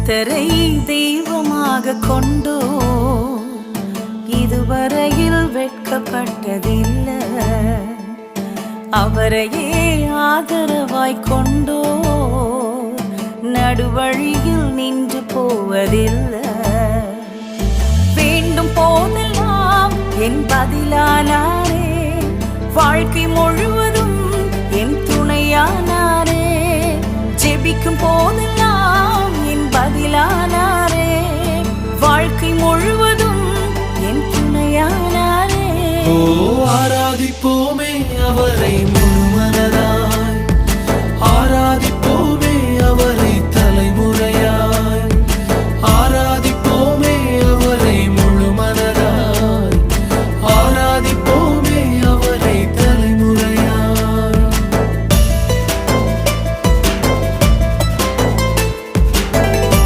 கர்த்தரை தெய்வமாக கொண்டோ இதுவரையில் வெட்கப்பட்டதில்லை. அவரையே ஆதரவாய் கொண்டோ நடுவழியில் நின்று போவதில்லை. வேண்டும் போதெல்லாம் என் பதிலானாரே, வாழ்க்கை முழுவதும் என் துணையானாரே. ஜெபிக்கும் போதெல்லாம் என் பதிலானாரே, வாழ்க்கை முழுவதும் என் துணையானாரே.